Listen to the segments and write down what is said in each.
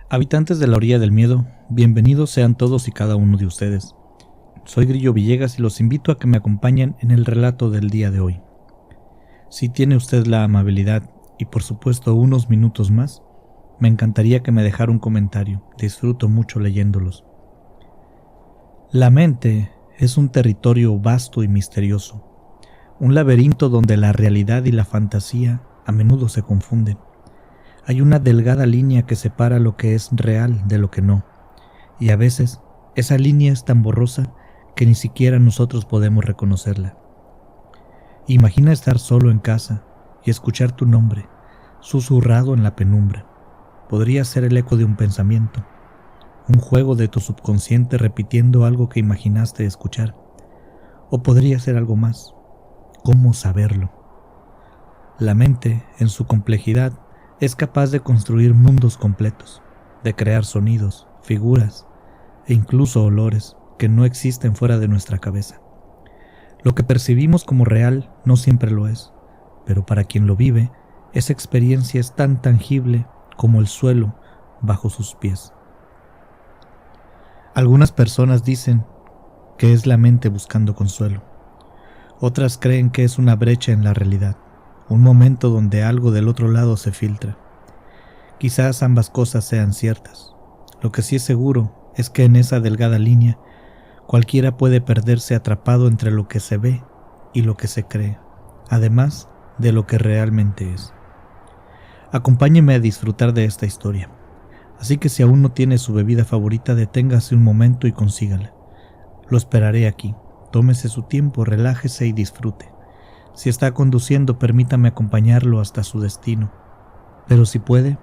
Habitantes de la orilla del miedo, bienvenidos sean todos y cada uno de ustedes. Soy Grillo Villegas y los invito a que me acompañen en el relato del día de hoy. Si tiene usted la amabilidad y por supuesto unos minutos más, me encantaría que me dejara un comentario. Disfruto mucho leyéndolos. La mente es un territorio vasto y misterioso, un laberinto donde la realidad y la fantasía a menudo se confunden. Hay una delgada línea que separa lo que es real de lo que no, y a veces esa línea es tan borrosa que ni siquiera nosotros podemos reconocerla. Imagina estar solo en casa y escuchar tu nombre, susurrado en la penumbra. Podría ser el eco de un pensamiento, un juego de tu subconsciente repitiendo algo que imaginaste escuchar, o podría ser algo más. ¿Cómo saberlo? La mente, en su complejidad, es capaz de construir mundos completos, de crear sonidos, figuras e incluso olores que no existen fuera de nuestra cabeza. Lo que percibimos como real no siempre lo es, pero para quien lo vive, esa experiencia es tan tangible como el suelo bajo sus pies. Algunas personas dicen que es la mente buscando consuelo. Otras creen que es una brecha en la realidad, un momento donde algo del otro lado se filtra. Quizás ambas cosas sean ciertas. Lo que sí es seguro es que en esa delgada línea cualquiera puede perderse atrapado entre lo que se ve y lo que se cree, además de lo que realmente es. Acompáñeme a disfrutar de esta historia. Así que si aún no tiene su bebida favorita, deténgase un momento y consígala. Lo esperaré aquí. Tómese su tiempo, relájese y disfrute. Si está conduciendo, permítame acompañarlo hasta su destino. Pero si puede,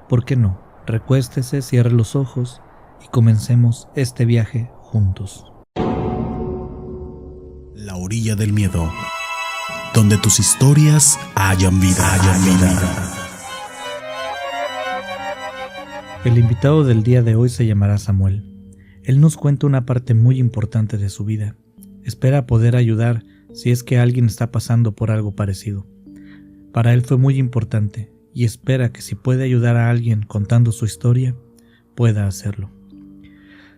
¿por qué no? Recuéstese, cierre los ojos y comencemos este viaje juntos. La orilla del miedo, donde tus historias hayan vida. El invitado del día de hoy se llamará Samuel. Él nos cuenta una parte muy importante de su vida. Espera poder ayudar si es que alguien está pasando por algo parecido. Para él fue muy importante y espera que si puede ayudar a alguien contando su historia, pueda hacerlo.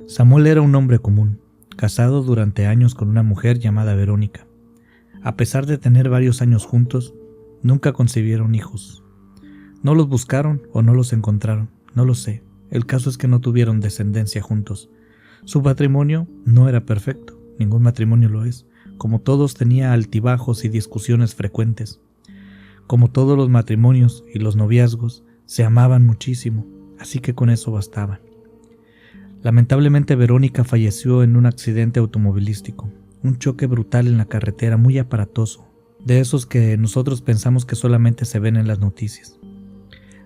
Samuel era un hombre común, casado durante años con una mujer llamada Verónica. A pesar de tener varios años juntos, nunca concibieron hijos. No los buscaron o no los encontraron, no lo sé. El caso es que no tuvieron descendencia juntos. Su matrimonio no era perfecto. Ningún matrimonio lo es. Como todos, tenía altibajos y discusiones frecuentes. Como todos los matrimonios y los noviazgos, se amaban muchísimo, así que con eso bastaban. Lamentablemente, Verónica falleció en un accidente automovilístico, un choque brutal en la carretera muy aparatoso, de esos que nosotros pensamos que solamente se ven en las noticias.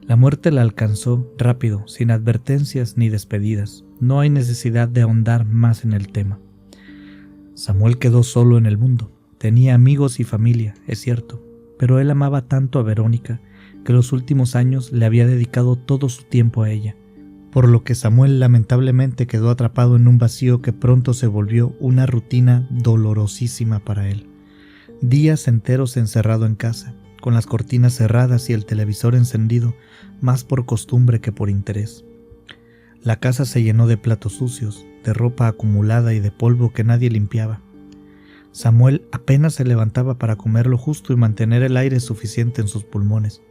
La muerte la alcanzó rápido, sin advertencias ni despedidas. No hay necesidad de ahondar más en el tema. Samuel quedó solo en el mundo. Tenía amigos y familia, es cierto, pero él amaba tanto a Verónica que los últimos años le había dedicado todo su tiempo a ella, por lo que Samuel lamentablemente quedó atrapado en un vacío que pronto se volvió una rutina dolorosísima para él. Días enteros encerrado en casa, con las cortinas cerradas y el televisor encendido, más por costumbre que por interés. La casa se llenó de platos sucios, de ropa acumulada y de polvo que nadie limpiaba. Samuel apenas se levantaba para comer lo justo y mantener el aire suficiente en sus pulmones.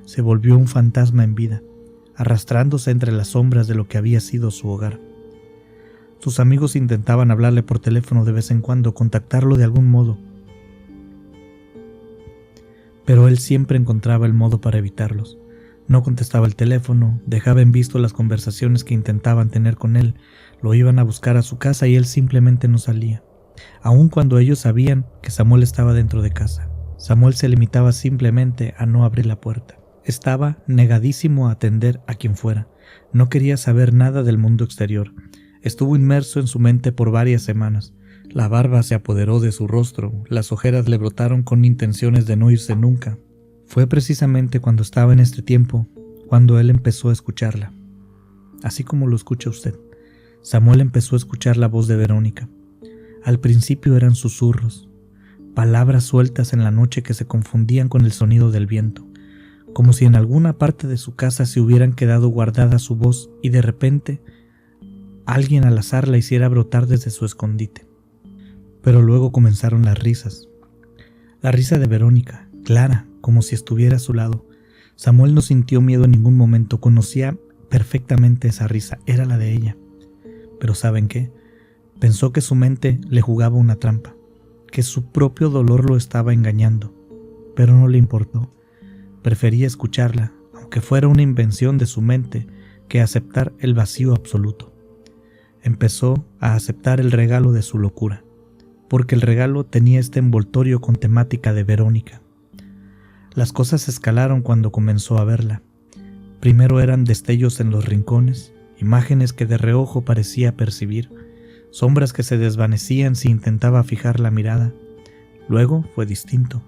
Se volvió un fantasma en vida, arrastrándose entre las sombras de lo que había sido su hogar. Sus amigos intentaban hablarle por teléfono de vez en cuando, contactarlo de algún modo, pero él siempre encontraba el modo para evitarlos. No contestaba el teléfono, dejaba en visto las conversaciones que intentaban tener con él, lo iban a buscar a su casa y él simplemente no salía, aun cuando ellos sabían que Samuel estaba dentro de casa. Samuel se limitaba simplemente a no abrir la puerta. Estaba negadísimo a atender a quien fuera. No quería saber nada del mundo exterior. Estuvo inmerso en su mente por varias semanas. La barba se apoderó de su rostro, las ojeras le brotaron con intenciones de no irse nunca. Fue precisamente cuando estaba en este tiempo cuando él empezó a escucharla. Así como lo escucha usted. Samuel empezó a escuchar la voz de Verónica. Al principio eran susurros, palabras sueltas en la noche que se confundían con el sonido del viento, como si en alguna parte de su casa se hubieran quedado guardada su voz y de repente alguien al azar la hiciera brotar desde su escondite. Pero luego comenzaron las risas. La risa de Verónica, clara, como si estuviera a su lado. Samuel no sintió miedo en ningún momento, conocía perfectamente esa risa, era la de ella. Pero ¿saben qué? Pensó que su mente le jugaba una trampa, que su propio dolor lo estaba engañando, pero no le importó. Prefería escucharla, aunque fuera una invención de su mente, que aceptar el vacío absoluto. Empezó a aceptar el regalo de su locura, porque el regalo tenía este envoltorio con temática de Verónica. Las cosas escalaron cuando comenzó a verla. Primero eran destellos en los rincones, imágenes que de reojo parecía percibir, sombras que se desvanecían si intentaba fijar la mirada. Luego fue distinto.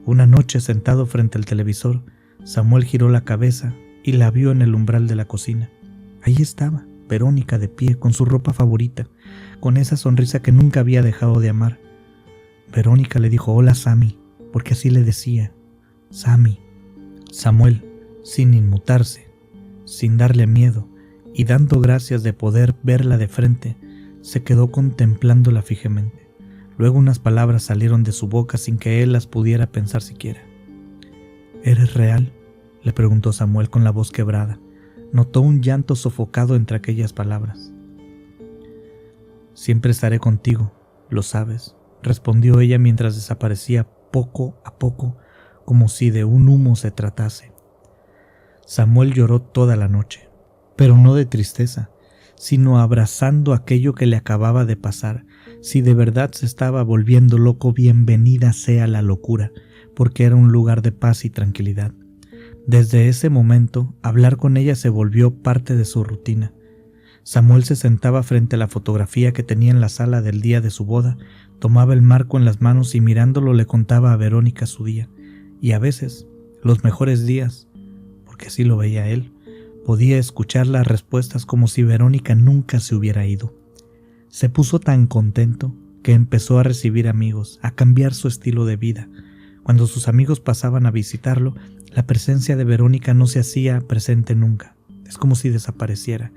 Una noche, sentado frente al televisor, Samuel giró la cabeza y la vio en el umbral de la cocina. Ahí estaba, Verónica de pie, con su ropa favorita, con esa sonrisa que nunca había dejado de amar. Verónica le dijo hola Sammy, porque así le decía, Sammy. Samuel, sin inmutarse, sin darle miedo y dando gracias de poder verla de frente, se quedó contemplándola fijamente. Luego unas palabras salieron de su boca sin que él las pudiera pensar siquiera. ¿Eres real?, le preguntó Samuel con la voz quebrada. Notó un llanto sofocado entre aquellas palabras. Siempre estaré contigo, lo sabes, respondió ella mientras desaparecía poco a poco, como si de un humo se tratase. Samuel lloró toda la noche, pero no de tristeza, sino abrazando aquello que le acababa de pasar. Si de verdad se estaba volviendo loco, bienvenida sea la locura, porque era un lugar de paz y tranquilidad. Desde ese momento, hablar con ella se volvió parte de su rutina. Samuel se sentaba frente a la fotografía que tenía en la sala del día de su boda, tomaba el marco en las manos y mirándolo le contaba a Verónica su día, y a veces, los mejores días, porque así lo veía él, podía escuchar las respuestas como si Verónica nunca se hubiera ido. Se puso tan contento que empezó a recibir amigos, a cambiar su estilo de vida. Cuando sus amigos pasaban a visitarlo, la presencia de Verónica no se hacía presente nunca. Es como si desapareciera.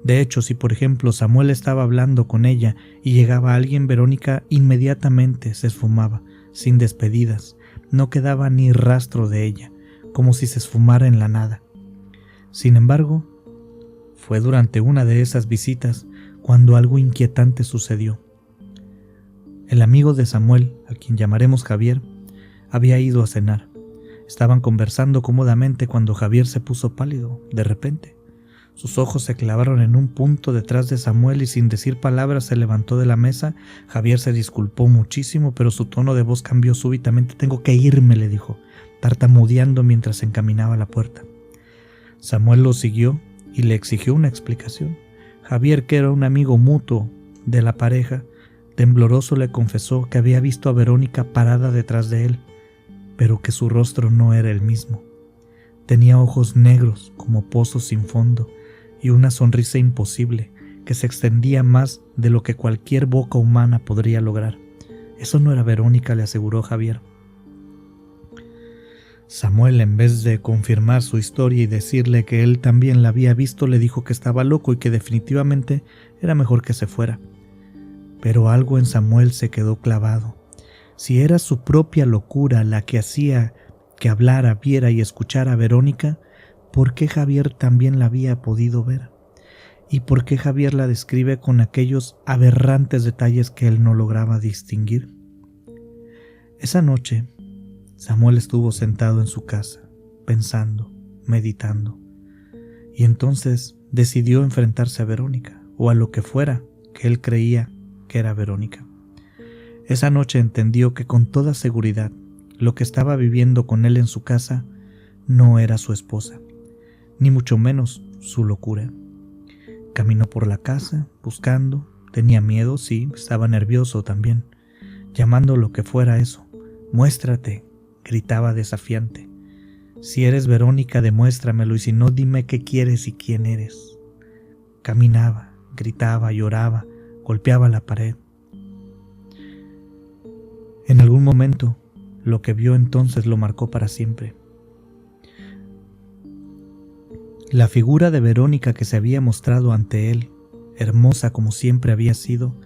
De hecho, si por ejemplo Samuel estaba hablando con ella y llegaba alguien, Verónica inmediatamente se esfumaba, sin despedidas. No quedaba ni rastro de ella, como si se esfumara en la nada. Sin embargo, fue durante una de esas visitas cuando algo inquietante sucedió. El amigo de Samuel, a quien llamaremos Javier, había ido a cenar. Estaban conversando cómodamente cuando Javier se puso pálido, de repente. Sus ojos se clavaron en un punto detrás de Samuel y sin decir palabras se levantó de la mesa. Javier se disculpó muchísimo, pero su tono de voz cambió súbitamente. «Tengo que irme», le dijo, tartamudeando mientras se encaminaba a la puerta. Samuel lo siguió y le exigió una explicación. Javier, que era un amigo mutuo de la pareja, tembloroso le confesó que había visto a Verónica parada detrás de él, pero que su rostro no era el mismo. Tenía ojos negros como pozos sin fondo y una sonrisa imposible que se extendía más de lo que cualquier boca humana podría lograr. Eso no era Verónica, le aseguró Javier. Samuel, en vez de confirmar su historia y decirle que él también la había visto, le dijo que estaba loco y que definitivamente era mejor que se fuera. Pero algo en Samuel se quedó clavado. Si era su propia locura la que hacía que hablara, viera y escuchara a Verónica, ¿por qué Javier también la había podido ver? ¿Y por qué Javier la describe con aquellos aberrantes detalles que él no lograba distinguir? Esa noche, Samuel estuvo sentado en su casa, pensando, meditando, y entonces decidió enfrentarse a Verónica, o a lo que fuera que él creía que era Verónica. Esa noche entendió que con toda seguridad lo que estaba viviendo con él en su casa no era su esposa, ni mucho menos su locura. Caminó por la casa, buscando, tenía miedo, sí, estaba nervioso también, llamando lo que fuera eso. «Muéstrate», gritaba desafiante. «Si eres Verónica, demuéstramelo, y si no, dime qué quieres y quién eres». Caminaba, gritaba, lloraba, golpeaba la pared. En algún momento, lo que vio entonces lo marcó para siempre. La figura de Verónica que se había mostrado ante él, hermosa como siempre había sido,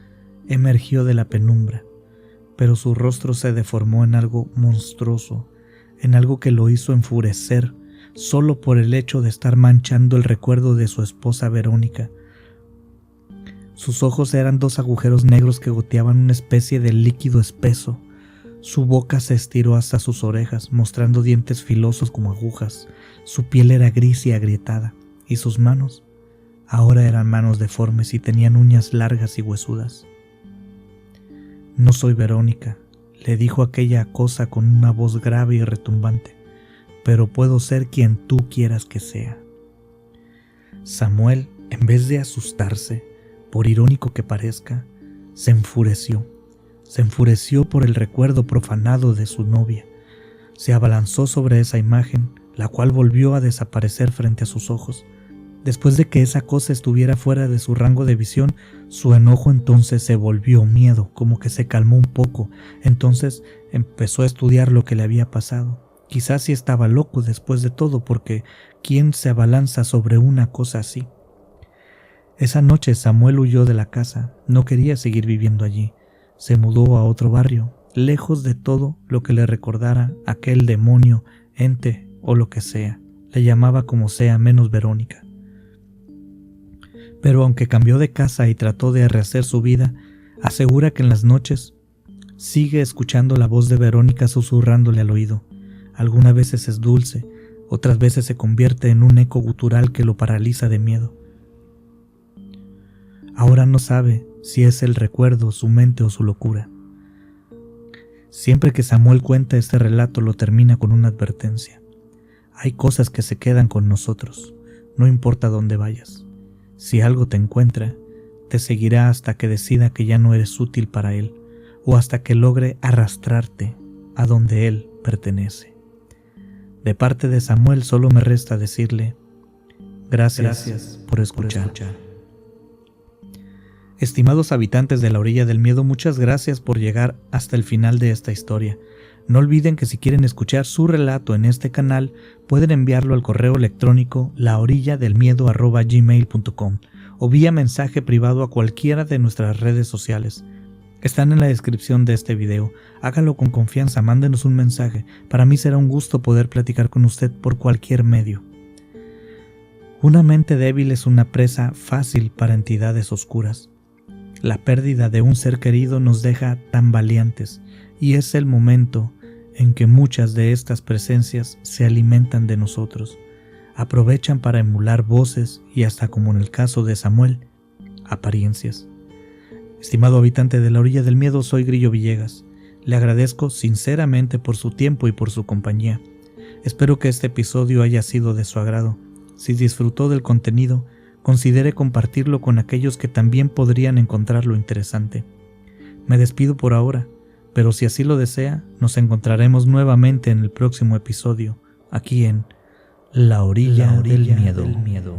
emergió de la penumbra, pero su rostro se deformó en algo monstruoso, en algo que lo hizo enfurecer solo por el hecho de estar manchando el recuerdo de su esposa Verónica. Sus ojos eran 2 agujeros negros que goteaban una especie de líquido espeso. Su boca se estiró hasta sus orejas, mostrando dientes filosos como agujas. Su piel era gris y agrietada, y sus manos ahora eran manos deformes y tenían uñas largas y huesudas. «No soy Verónica», le dijo aquella cosa con una voz grave y retumbante, «pero puedo ser quien tú quieras que sea». Samuel, en vez de asustarse, por irónico que parezca, se enfureció. Se enfureció por el recuerdo profanado de su novia. Se abalanzó sobre esa imagen, la cual volvió a desaparecer frente a sus ojos. Después de que esa cosa estuviera fuera de su rango de visión, su enojo entonces se volvió miedo, como que se calmó un poco. Entonces empezó a estudiar lo que le había pasado. Quizás sí estaba loco después de todo, porque ¿quién se abalanza sobre una cosa así? Esa noche Samuel huyó de la casa. No quería seguir viviendo allí. Se mudó a otro barrio, lejos de todo lo que le recordara aquel demonio, ente o lo que sea. Le llamaba como sea, menos Verónica. Pero aunque cambió de casa y trató de rehacer su vida, asegura que en las noches sigue escuchando la voz de Verónica susurrándole al oído. Algunas veces es dulce, otras veces se convierte en un eco gutural que lo paraliza de miedo. Ahora no sabe si es el recuerdo, su mente o su locura. Siempre que Samuel cuenta este relato lo termina con una advertencia. Hay cosas que se quedan con nosotros, no importa dónde vayas. Si algo te encuentra, te seguirá hasta que decida que ya no eres útil para él, o hasta que logre arrastrarte a donde él pertenece. De parte de Samuel solo me resta decirle, gracias por escuchar. Estimados habitantes de la orilla del miedo, muchas gracias por llegar hasta el final de esta historia. No olviden que si quieren escuchar su relato en este canal, pueden enviarlo al correo electrónico laorilladelmiedo@gmail.com o vía mensaje privado a cualquiera de nuestras redes sociales. Están en la descripción de este video. Hágalo con confianza, mándenos un mensaje. Para mí será un gusto poder platicar con usted por cualquier medio. Una mente débil es una presa fácil para entidades oscuras. La pérdida de un ser querido nos deja tambaleantes y es el momento en que muchas de estas presencias se alimentan de nosotros. Aprovechan para emular voces y hasta, como en el caso de Samuel, apariencias. Estimado habitante de la orilla del miedo, soy Grillo Villegas. Le agradezco sinceramente por su tiempo y por su compañía. Espero que este episodio haya sido de su agrado. Si disfrutó del contenido, considere compartirlo con aquellos que también podrían encontrarlo interesante. Me despido por ahora, pero si así lo desea, nos encontraremos nuevamente en el próximo episodio, aquí en La Orilla del Miedo.